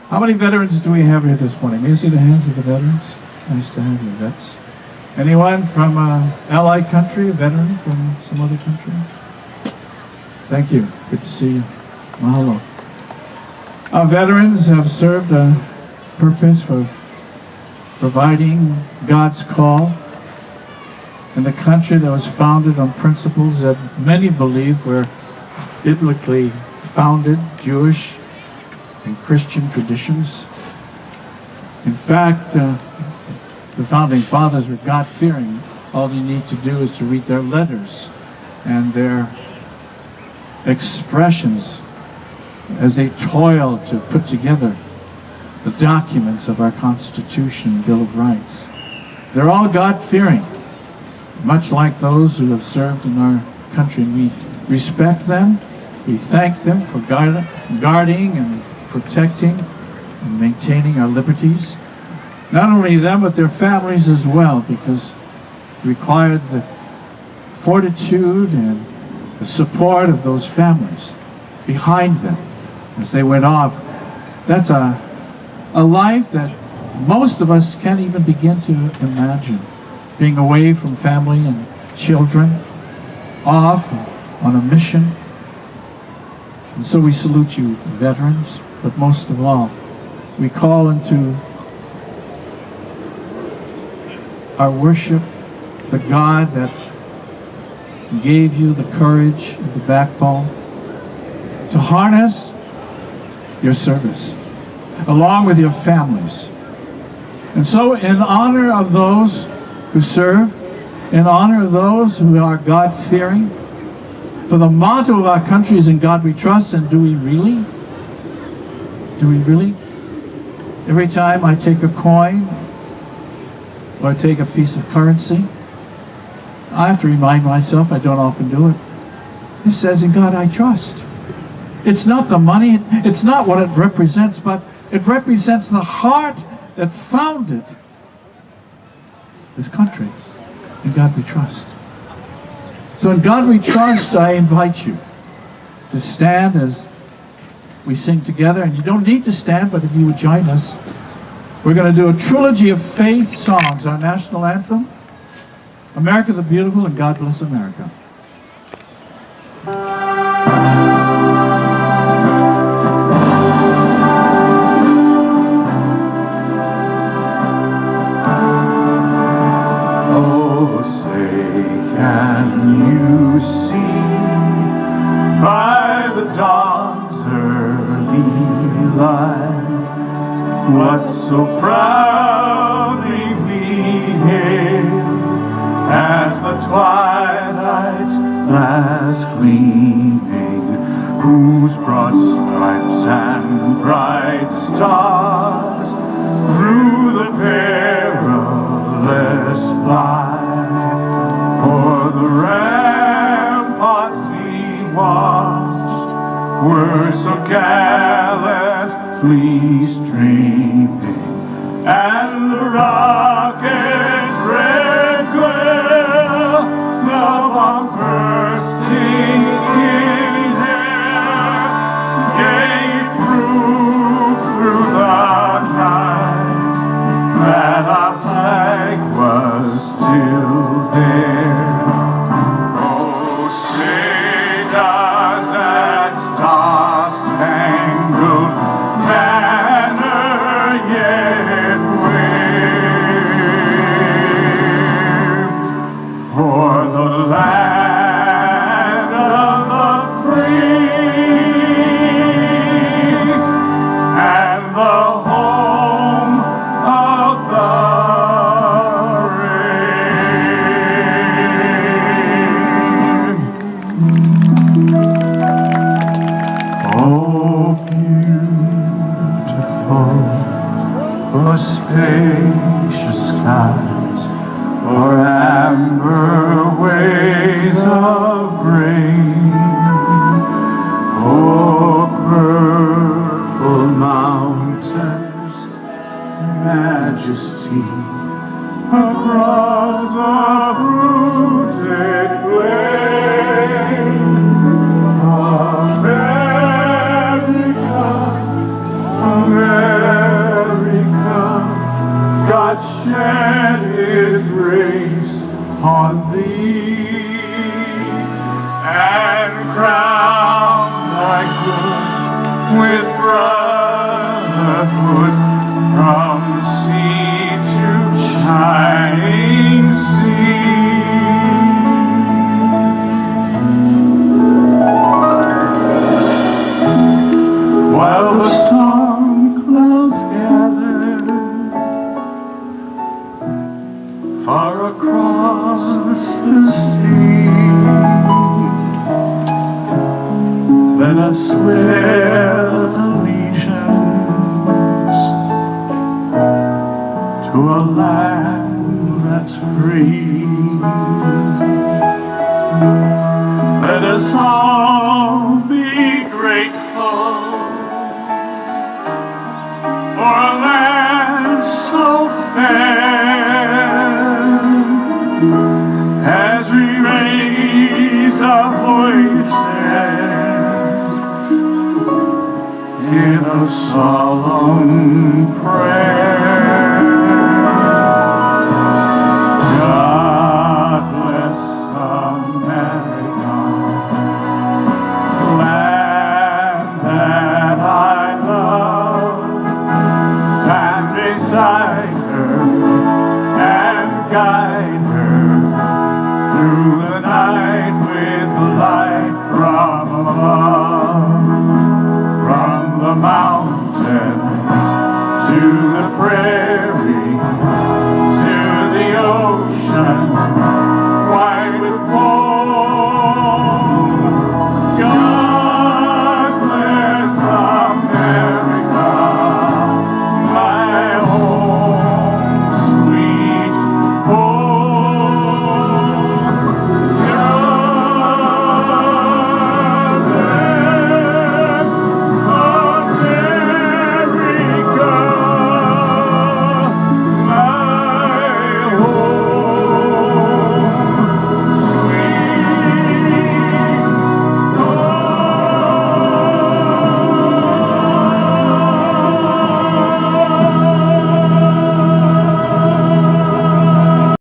How many veterans do we have here this morning? May I see the hands of the veterans? Nice to have you, vets. Anyone from allied country, a veteran from some other country? Thank you. Good to see you. Mahalo. Our veterans have served a purpose for providing God's call in the country that was founded on principles that many believe were biblically founded, Jewish and Christian traditions. In fact, the founding fathers were God-fearing. All you need to do is to read their letters and their expressions as they toiled to put together the documents of our Constitution, Bill of Rights. They're all God-fearing, much like those who have served in our country. We respect them. We thank them for guarding and protecting and maintaining our liberties. Not only them, but their families as well, because it required the fortitude and the support of those families behind them as they went off. That's a life that most of us can't even begin to imagine. Being away from family and children, off on a mission. And so we salute you, veterans, but most of all, we call into our worship the God that gave you the courage and the backbone to harness your service, along with your families. And so in honor of those who serve, in honor of those who are God-fearing, for the motto of our country is "In God we trust," and do we really? Do we really? Every time I take a coin or I take a piece of currency, I have to remind myself, I don't often do it, it says, "In God I trust." It's not the money, it's not what it represents, but it represents the heart that founded this country. In God we trust. So in God we trust, I invite you to stand as we sing together. And you don't need to stand, but if you would join us, we're going to do a trilogy of faith songs. Our national anthem, America the Beautiful, and God Bless America. Oh, say, can you see by the dawn's early light what so proudly we hailed at the twilight's last gleaming, whose broad stripes and bright stars through the perilous flight o'er the ramparts we watched were so gallantly streaming, and the rocket's red glare, the bomb bursting in air, gave proof through the night that our flag was still there. Oh, say does that star-spangled banner yet wave o'er the land of the free and the home of the brave. Oh, beautiful for spacious skies, for amber ways of grain, for purple mountains, majesty across the fruited plain. America, America. on thee, and crown thy good with brotherhood from sea to shining sea. While the storm clouds gather far across the sea, let us swear allegiance to a land that's free. Let us all be grateful for a land so fair, as we raise our voices in a solemn prayer. God bless America, land that I love. Stand beside her and guide her through the night with light from above. From the mountains to the prairie,